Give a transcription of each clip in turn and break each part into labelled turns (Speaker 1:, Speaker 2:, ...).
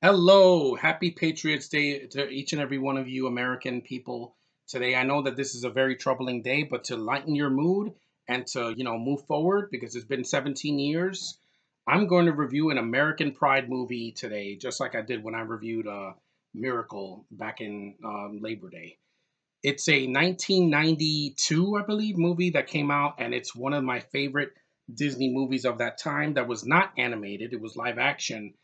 Speaker 1: Hello, happy Patriots Day to each and every one of you American people today. I know that this is a very troubling day, but to lighten your mood and to, move forward because it's been 17 years, I'm going to review an American Pride movie today, just like I did when I reviewed Miracle back in Labor Day. It's a 1992, I believe, movie that came out, and it's one of my favorite Disney movies of that time that was not animated, it was live action.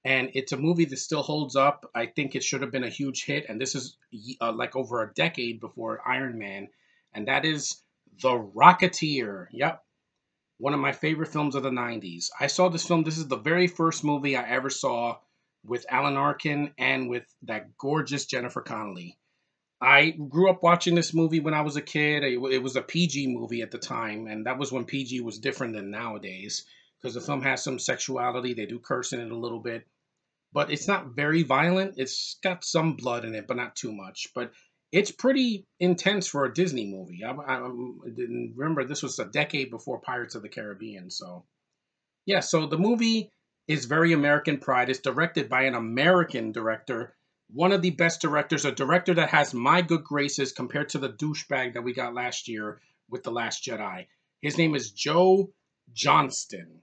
Speaker 1: And it's a movie that still holds up. I think it should have been a huge hit. And this is like over a decade before Iron Man. And that is The Rocketeer. Yep. One of my favorite films of the 90s. I saw this film. This is the very first movie I ever saw with Alan Arkin and with that gorgeous Jennifer Connelly. I grew up watching this movie when I was a kid. It was a PG movie at the time, and that was when PG was different than nowadays because the film has some sexuality. They do curse in it a little bit, but it's not very violent. It's got some blood in it, but not too much. But it's pretty intense for a Disney movie. I didn't remember this was a decade before Pirates of the Caribbean. So, yeah, so the movie is very American Pride. It's directed by an American director, one of the best directors, a director that has my good graces compared to the douchebag that we got last year with The Last Jedi. His name is Joe Johnston,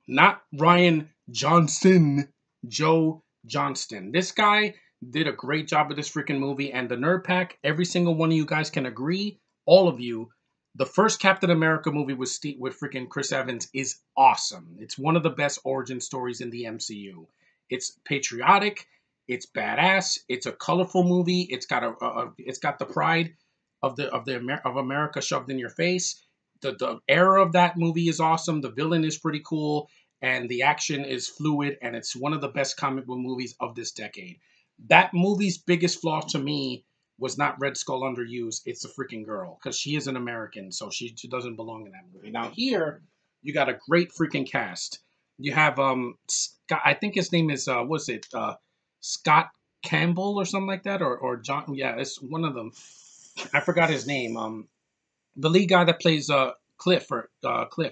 Speaker 1: not Ryan Johnson, Joe Johnston. This guy did a great job with this freaking movie, and the Nerd Pack, every single one of you guys can agree, all of you, the first Captain America movie with freaking Chris Evans is awesome. It's one of the best origin stories in the MCU. It's patriotic, it's badass, it's a colorful movie. It's got the pride of America shoved in your face. The era of that movie is awesome. The villain is pretty cool, and the action is fluid, and it's one of the best comic book movies of this decade. That movie's biggest flaw to me was not Red Skull underused. It's the freaking girl because she is an American, so she doesn't belong in that movie. Now here, you got a great freaking cast. You have Scott, I think his name is what's it Scott Campbell or something like that, or John. Yeah, it's one of them. I forgot his name. The lead guy that plays Cliff,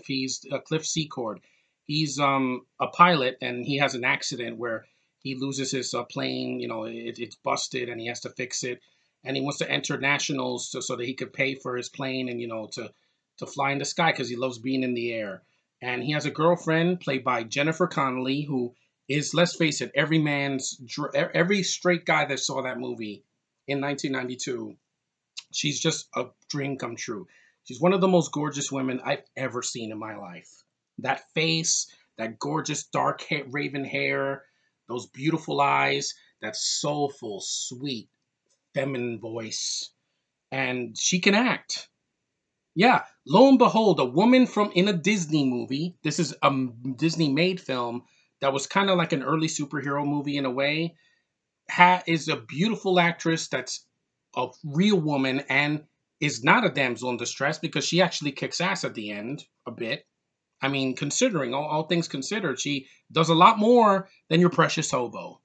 Speaker 1: he's Cliff Secord. He's a pilot, and he has an accident where he loses his plane. It's busted, and he has to fix it. And he wants to enter nationals so that he could pay for his plane and to fly in the sky because he loves being in the air. And he has a girlfriend played by Jennifer Connelly, who is, let's face it, every straight guy that saw that movie in 1992. She's just a dream come true. She's one of the most gorgeous women I've ever seen in my life. That face, that gorgeous raven hair, those beautiful eyes, that soulful, sweet, feminine voice. And she can act. Yeah, lo and behold, a woman from in a Disney movie. This is a Disney made film that was kind of like an early superhero movie in a way. Is a beautiful actress that's a real woman and is not a damsel in distress because she actually kicks ass at the end a bit. I mean, considering all things considered, she does a lot more than your precious hobo.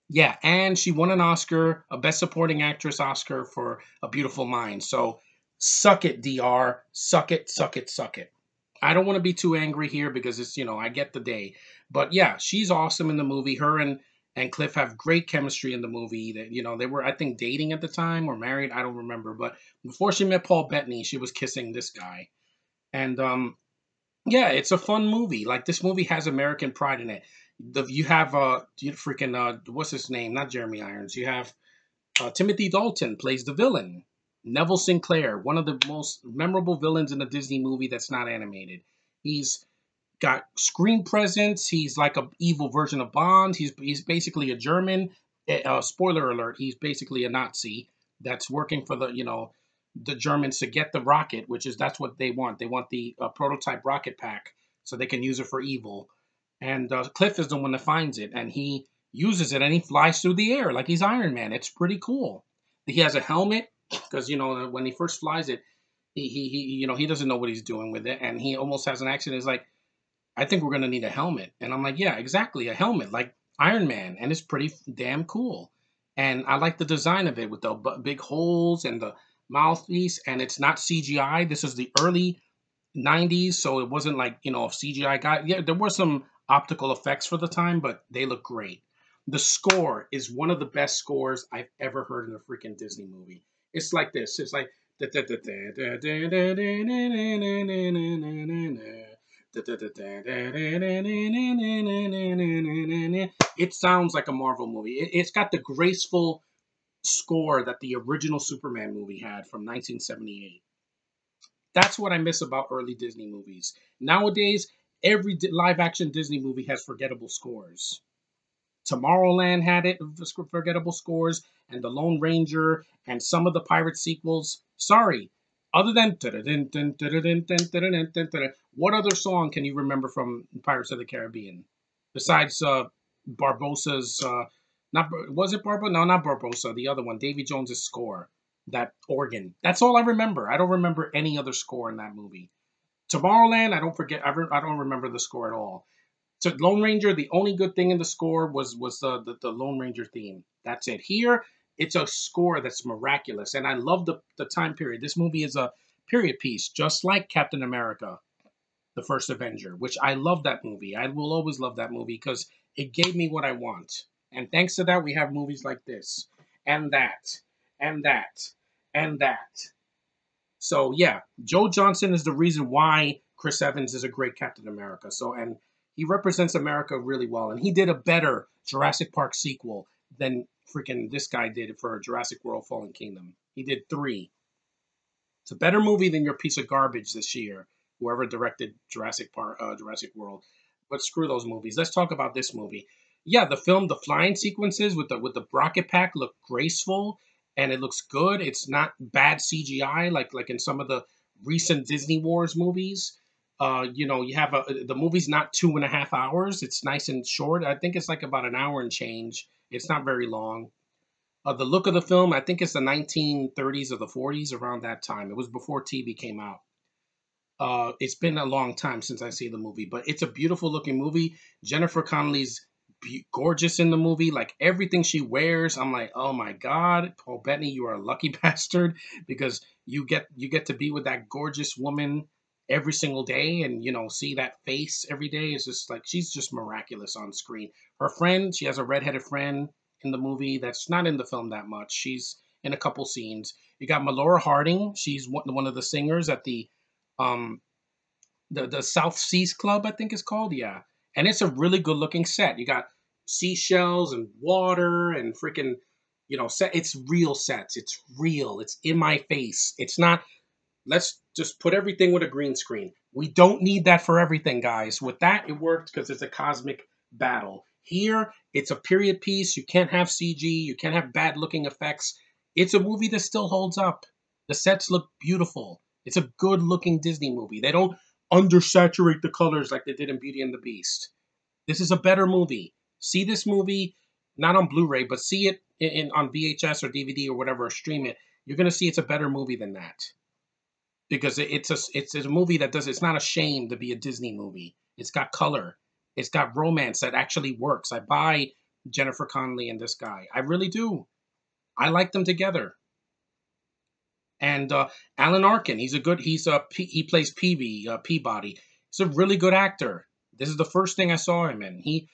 Speaker 1: Yeah, and she won an Oscar, a Best Supporting Actress Oscar for A Beautiful Mind. So suck it, DR. Suck it, suck it, suck it. I don't want to be too angry here because I get the day. But yeah, she's awesome in the movie. Her and Cliff have great chemistry in the movie. That they were, I think, dating at the time or married. I don't remember. But before she met Paul Bettany, she was kissing this guy. And yeah, it's a fun movie. Like this movie has American pride in it. You have what's his name? Not Jeremy Irons. You have Timothy Dalton plays the villain. Neville Sinclair, one of the most memorable villains in a Disney movie that's not animated. He's got screen presence. He's like a evil version of Bond. He's basically a German. Spoiler alert: he's basically a Nazi that's working for the Germans to get the rocket, that's what they want. They want the prototype rocket pack so they can use it for evil. And Cliff is the one that finds it, and he uses it, and he flies through the air like he's Iron Man. It's pretty cool. He has a helmet because when he first flies it, he doesn't know what he's doing with it, and he almost has an accident. He's like, I think we're gonna need a helmet, and I'm like, yeah, exactly, a helmet like Iron Man, and it's pretty damn cool. And I like the design of it with the big holes and the mouthpiece, and it's not CGI. This is the early 90s, so it wasn't like a CGI guy. Yeah, there were some optical effects for the time, but they look great. The score is one of the best scores I've ever heard in a freaking Disney movie. It's like this. It's like it sounds like a Marvel movie. It's got the graceful score that the original Superman movie had from 1978. That's what I miss about early Disney movies. Nowadays, every live action Disney movie has forgettable scores. Tomorrowland had it, forgettable scores, and The Lone Ranger, and some of the Pirate sequels. Sorry. Other than what other song can you remember from Pirates of the Caribbean besides Barbossa's? Not was it Barbossa? No, not Barbossa. The other one, Davy Jones's score, that organ. That's all I remember. I don't remember any other score in that movie. Tomorrowland, I don't forget. I don't remember the score at all. So Lone Ranger, the only good thing in the score was the Lone Ranger theme. That's it. Here, it's a score that's miraculous, and I love the time period. This movie is a period piece, just like Captain America, the First Avenger, which I love that movie. I will always love that movie because it gave me what I want. And thanks to that, we have movies like this, and that, and that, and that. So yeah, Joe Johnson is the reason why Chris Evans is a great Captain America. So and he represents America really well, and he did a better Jurassic Park sequel than freaking this guy did for Jurassic World: Fallen Kingdom. He did three. It's a better movie than your piece of garbage this year, whoever directed Jurassic Park, Jurassic World. But screw those movies. Let's talk about this movie. Yeah, the film, the flying sequences with the rocket pack look graceful and it looks good. It's not bad CGI like in some of the recent Disney Wars movies. You have the movie's not 2.5 hours. It's nice and short. I think it's like about an hour and change. It's not very long. The look of the film, I think it's the 1930s or the 40s, around that time. It was before TV came out. It's been a long time since I see the movie, but it's a beautiful looking movie. Jennifer Connelly's gorgeous in the movie. Like everything she wears, I'm like, oh my god, Paul Bettany, you are a lucky bastard because you get to be with that gorgeous woman every single day, and see that face every day. It's just like she's just miraculous on screen. Her friend, she has a redheaded friend in the movie that's not in the film that much. She's in a couple scenes. You got Melora Harding. She's one of the singers at um the South Seas Club, I think it's called. Yeah, and it's a really good looking set. You got seashells and water and freaking, set. It's real sets. It's real. It's in my face. It's not. Let's just put everything with a green screen. We don't need that for everything, guys. With that, it worked because it's a cosmic battle. Here, it's a period piece. You can't have CG. You can't have bad looking effects. It's a movie that still holds up. The sets look beautiful. It's a good looking Disney movie. They don't undersaturate the colors like they did in Beauty and the Beast. This is a better movie. See this movie, not on Blu-ray, but see it on VHS or DVD or whatever, or stream it. You're gonna see it's a better movie than that because it's a movie that does. It's not ashamed to be a Disney movie. It's got color. It's got romance that actually works. I buy Jennifer Connelly and this guy. I really do. I like them together. And Alan Arkin, he plays Peabody. He's a really good actor. This is the first thing I saw him in. He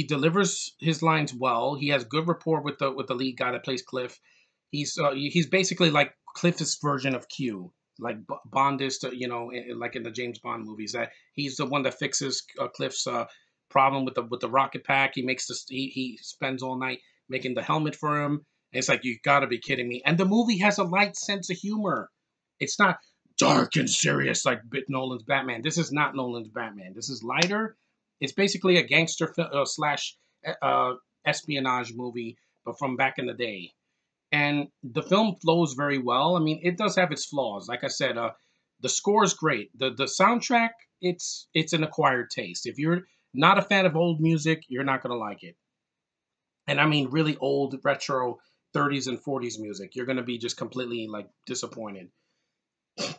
Speaker 1: delivers his lines well. He has good rapport with the lead guy that plays Cliff. He's basically like Cliff's version of Q, like Bond is to like in the James Bond movies. That he's the one that fixes Cliff's problem with the rocket pack. He spends all night making the helmet for him. And it's like, you gotta be kidding me. And the movie has a light sense of humor. It's not dark and serious like Nolan's Batman. This is not Nolan's Batman. This is lighter. It's basically a gangster slash uh, espionage movie, but from back in the day. And the film flows very well. I mean, it does have its flaws. Like I said, the score is great. The soundtrack, it's an acquired taste. If you're not a fan of old music, you're not gonna like it. And I mean really old retro 30s and 40s music. You're gonna be just completely like disappointed.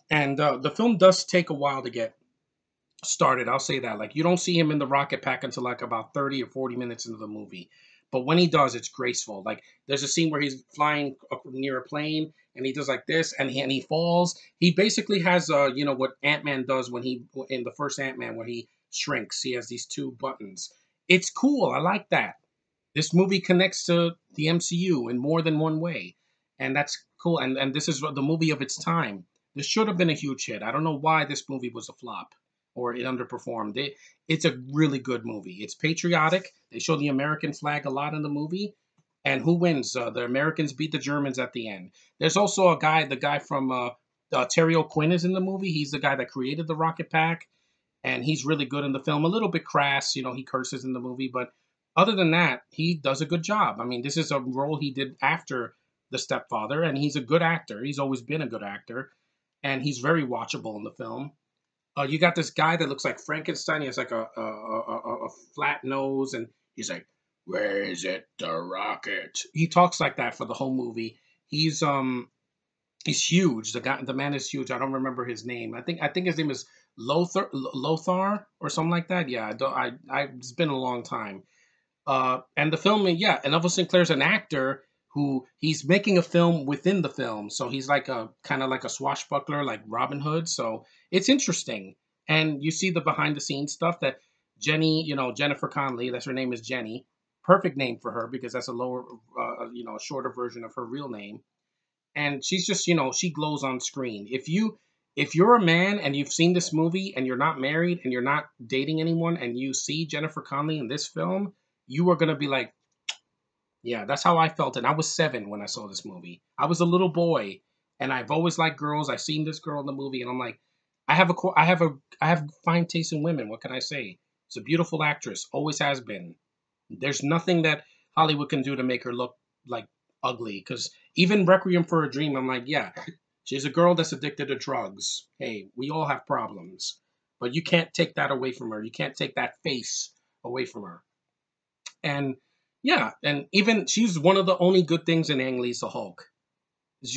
Speaker 1: And the film does take a while to get started. I'll say that. Like you don't see him in the rocket pack until like about 30 or 40 minutes into the movie. But when he does, it's graceful. Like there's a scene where he's flying near a plane and he does like this and he falls. He basically has what Ant-Man does when he in the first Ant-Man where he shrinks. He has these two buttons. It's cool. I like that. This movie connects to the MCU in more than one way, and that's cool. And this is the movie of its time. This should have been a huge hit. I don't know why this movie was a flop or it underperformed. It's a really good movie. It's patriotic. They show the American flag a lot in the movie. And who wins? The Americans beat the Germans at the end. There's also the guy from Terry O'Quinn is in the movie. He's the guy that created the Rocket Pack, and he's really good in the film. A little bit crass, he curses in the movie, but other than that, he does a good job. I mean, this is a role he did after The Stepfather, and he's a good actor. He's always been a good actor, and he's very watchable in the film. You got this guy that looks like Frankenstein. He has like a flat nose, and he's like, "Where is it, the rocket?" He talks like that for the whole movie. He's huge. The man is huge. I don't remember his name. I think his name is Lothar or something like that. Yeah, I don't. It's been a long time. And the film, yeah, and Elvis Sinclair's an actor who he's making a film within the film, so he's like a kind of like a swashbuckler, like Robin Hood. So it's interesting, and you see the behind the scenes stuff that Jenny, Jennifer Connelly, that's her name is Jenny, perfect name for her because that's a lower, a shorter version of her real name, and she's just, she glows on screen. If you're a man and you've seen this movie and you're not married and you're not dating anyone and you see Jennifer Connelly in this film, you are gonna be like, yeah, that's how I felt. And I was 7 when I saw this movie. I was a little boy, and I've always liked girls. I've seen this girl in the movie, and I'm like, I have fine taste in women. What can I say? It's a beautiful actress, always has been. There's nothing that Hollywood can do to make her look like ugly. Because even Requiem for a Dream, I'm like, yeah, she's a girl that's addicted to drugs. Hey, we all have problems, but you can't take that away from her. You can't take that face away from her. And yeah, and even she's one of the only good things in Ang Lee's The Hulk.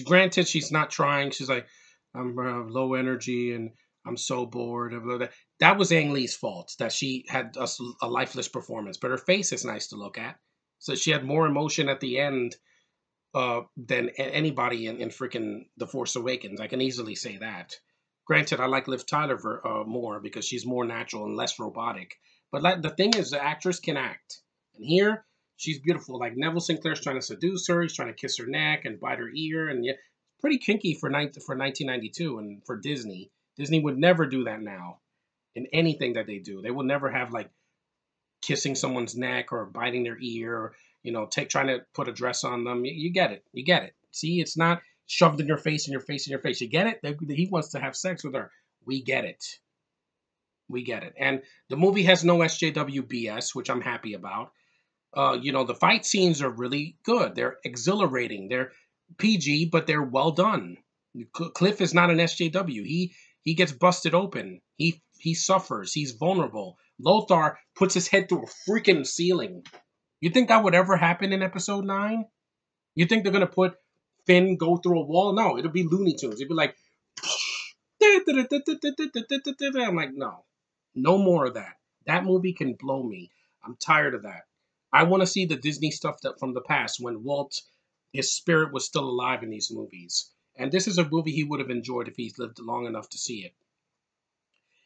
Speaker 1: Granted, she's not trying. She's like, I'm low energy and I'm so bored. Blah, blah, blah. That was Ang Lee's fault that she had a lifeless performance. But her face is nice to look at. So she had more emotion at the end than anybody in freaking The Force Awakens. I can easily say that. Granted, I like Liv Tyler more because she's more natural and less robotic. But the thing is, the actress can act. And here, she's beautiful. Like Neville Sinclair's trying to seduce her. He's trying to kiss her neck and bite her ear. And yeah, pretty kinky for 1992 and for Disney. Disney would never do that now in anything that they do. They will never have like kissing someone's neck or biting their ear or, trying to put a dress on them. You get it. You get it. See, it's not shoved in your face, in your face, in your face. You get it? He wants to have sex with her. We get it. We get it. And the movie has no SJW BS, which I'm happy about. The fight scenes are really good. They're exhilarating. They're PG, but they're well done. Cliff is not an SJW. He gets busted open. He suffers. He's vulnerable. Lothar puts his head through a freaking ceiling. You think that would ever happen in episode 9? You think they're gonna put Finn go through a wall? No, it'll be Looney Tunes. It'll be like I'm like, no. No more of that. That movie can blow me. I'm tired of that. I want to see the Disney stuff that from the past when his spirit was still alive in these movies. And this is a movie he would have enjoyed if he's lived long enough to see it.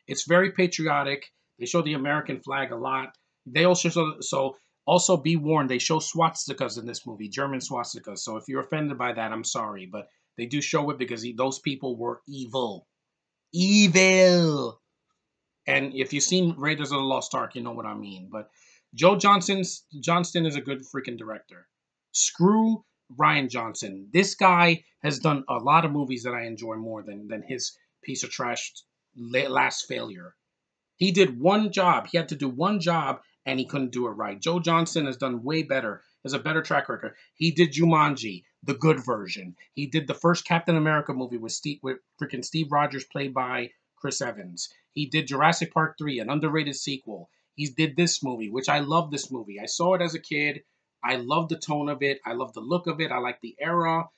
Speaker 1: It's very patriotic. They show the American flag a lot. They also also be warned, they show swastikas in this movie, German swastikas. So if you're offended by that, I'm sorry, but they do show it because those people were evil. Evil. And if you've seen Raiders of the Lost Ark, you know what I mean. But Joe Johnston is a good freaking director. Screw Ryan Johnson. This guy has done a lot of movies that I enjoy more than his piece of trash last failure. He did one job. He had to do one job, and he couldn't do it right. Joe Johnston has done way better. Has a better track record. He did Jumanji, the good version. He did the first Captain America movie with freaking Steve Rogers, played by Chris Evans. He did Jurassic Park 3, an underrated sequel. He did this movie, which I love this movie. I saw it as a kid. I love the tone of it. I love the look of it. I like the era.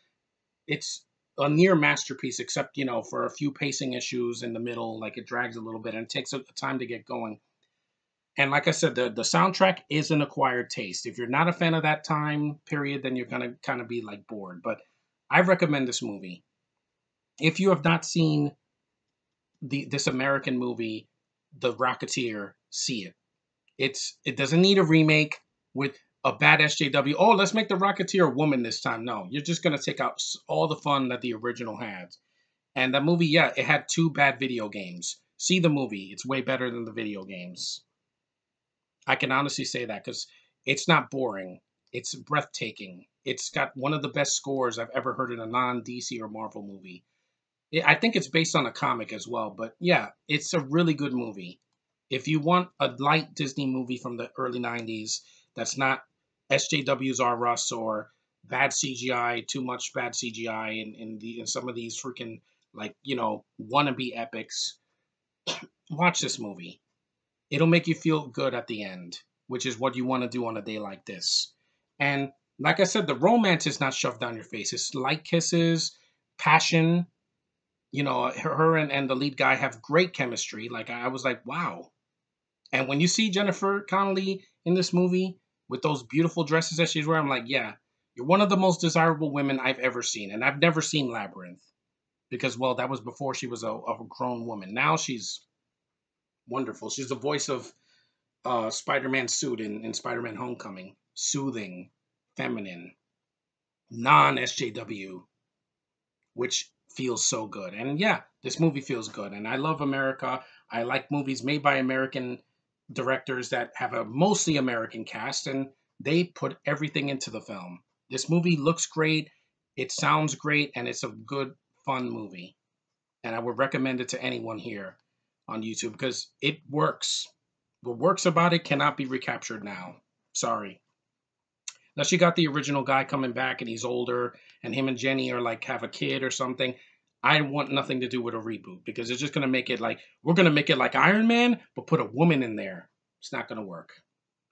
Speaker 1: It's a near masterpiece, except, for a few pacing issues in the middle, like it drags a little bit and it takes a time to get going. And like I said, the soundtrack is an acquired taste. If you're not a fan of that time period, then you're gonna kind of be like bored. But I recommend this movie. If you have not seen this American movie, The Rocketeer, see it. It doesn't need a remake with a bad SJW. Oh, let's make the Rocketeer a woman this time. No, you're just gonna take out all the fun that the original had. And that movie, yeah, it had two bad video games. See the movie; it's way better than the video games. I can honestly say that because it's not boring. It's breathtaking. It's got one of the best scores I've ever heard in a non DC or Marvel movie. I think it's based on a comic as well, but yeah, it's a really good movie. If you want a light Disney movie from the early 90s that's not SJW's R. Us or bad CGI, too much bad CGI in some of these freaking like, wannabe epics, watch this movie. It'll make you feel good at the end, which is what you want to do on a day like this. And like I said, the romance is not shoved down your face. It's light kisses, passion. Her and the lead guy have great chemistry. Like I was like, wow. And when you see Jennifer Connelly in this movie with those beautiful dresses that she's wearing, I'm like, yeah, you're one of the most desirable women I've ever seen. And I've never seen Labyrinth because, well, that was before she was a grown woman. Now she's wonderful. She's the voice of Spider-Man suit in Spider-Man Homecoming. Soothing, feminine, non-SJW, which feels so good. And yeah, this movie feels good. And I love America. I like movies made by American directors that have a mostly American cast, and they put everything into the film. This movie looks great, it sounds great, and it's a good, fun movie. And I would recommend it to anyone here on YouTube because it works. What works about it cannot be recaptured now. Sorry. Unless you got the original guy coming back and he's older and him and Jenny are like have a kid or something. I want nothing to do with a reboot because it's just going to make it like, we're going to make it like Iron Man, but put a woman in there. It's not going to work.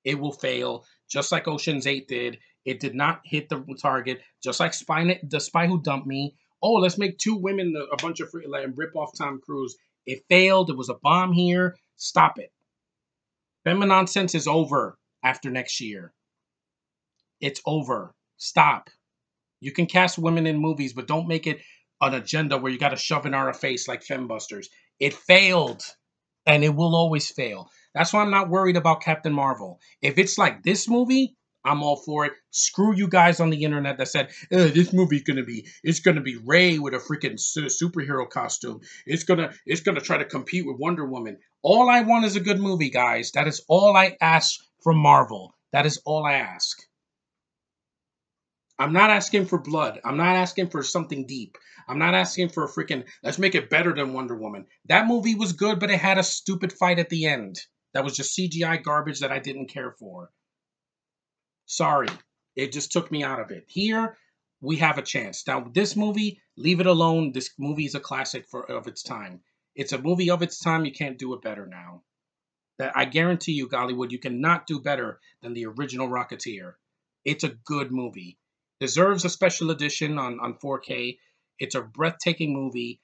Speaker 1: It will fail, just like Ocean's 8 did. It did not hit the target, just like The Spy Who Dumped Me. Oh, let's make two women a bunch of free, like, rip off Tom Cruise. It failed. It was a bomb here. Stop it. Femme nonsense is over after next year. It's over. Stop. You can cast women in movies, but don't make it an agenda where you got to shove in our face like Fembusters. It failed, and it will always fail. That's why I'm not worried about Captain Marvel. If it's like this movie, I'm all for it. Screw you guys on the internet that said this movie's it's gonna be Ray with a freaking superhero costume. It's gonna try to compete with Wonder Woman. All I want is a good movie, guys. That is all I ask from Marvel. That is all I ask. I'm not asking for blood. I'm not asking for something deep. I'm not asking for a freaking, let's make it better than Wonder Woman. That movie was good, but it had a stupid fight at the end. That was just CGI garbage that I didn't care for. Sorry. It just took me out of it. Here, we have a chance. Now, this movie, leave it alone. This movie is a classic of its time. It's a movie of its time. You can't do it better now. That I guarantee you, Gollywood, you cannot do better than the original Rocketeer. It's a good movie. Deserves a special edition on 4K. It's a breathtaking movie.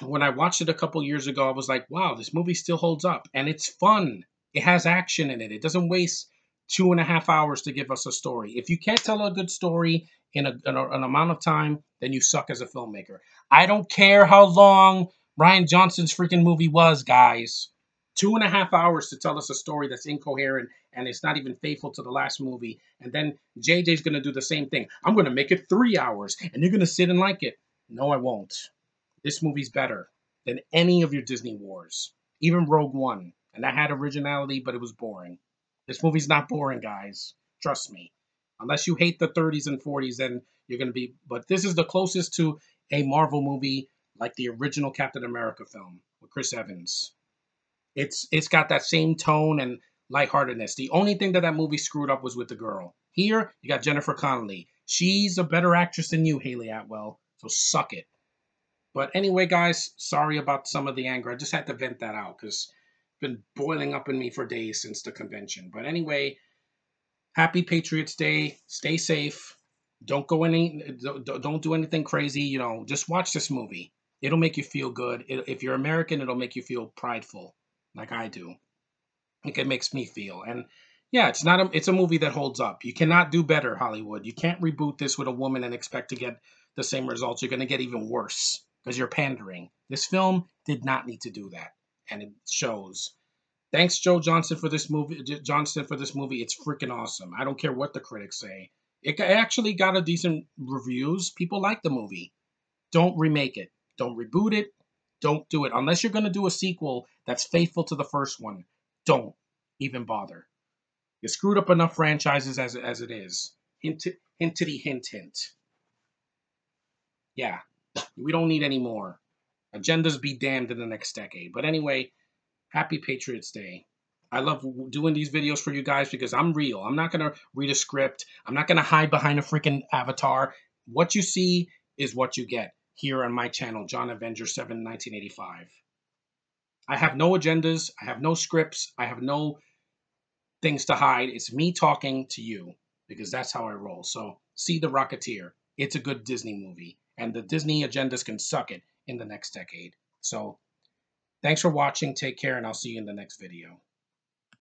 Speaker 1: When I watched it a couple years ago, I was like, wow, this movie still holds up. And it's fun. It has action in it. It doesn't waste 2.5 hours to give us a story. If you can't tell a good story in an amount of time, then you suck as a filmmaker. I don't care how long Ryan Johnson's freaking movie was, guys. 2.5 hours to tell us a story that's incoherent and it's not even faithful to the last movie. And then JJ's going to do the same thing. I'm going to make it 3 hours and you're going to sit and like it. No, I won't. This movie's better than any of your Disney wars, even Rogue One. And that had originality, but it was boring. This movie's not boring, guys. Trust me. Unless you hate the 30s and 40s, then you're going to be. But this is the closest to a Marvel movie like the original Captain America film with Chris Evans. It's got that same tone and lightheartedness. The only thing that movie screwed up was with the girl. Here, you got Jennifer Connelly. She's a better actress than you, Haley Atwell. So suck it. But anyway, guys, sorry about some of the anger. I just had to vent that out because it's been boiling up in me for days since the convention. But anyway, happy Patriots Day. Stay safe. Don't do anything crazy. Just watch this movie. It'll make you feel good. If you're American, it'll make you feel prideful, like I do. Like it makes me feel. And yeah, it's a movie that holds up. You cannot do better, Hollywood. You can't reboot this with a woman and expect to get the same results. You're going to get even worse because you're pandering. This film did not need to do that, and it shows. Thanks, Joe Johnston, for this movie. Johnston for this movie. It's freaking awesome. I don't care what the critics say. It actually got a decent reviews. People like the movie. Don't remake it. Don't reboot it. Don't do it unless you're going to do a sequel that's faithful to the first one. Don't even bother. You screwed up enough franchises as it is. Hintity hint hint. Yeah, we don't need any more. Agendas be damned in the next decade. But anyway, happy Patriots Day. I love doing these videos for you guys because I'm real. I'm not going to read a script. I'm not going to hide behind a freaking avatar. What you see is what you get here on my channel, John Avenger 7 1985. I have no agendas. I have no scripts. I have no things to hide. It's me talking to you because that's how I roll. So see The Rocketeer. It's a good Disney movie. And the Disney agendas can suck it in the next decade. So thanks for watching. Take care, and I'll see you in the next video.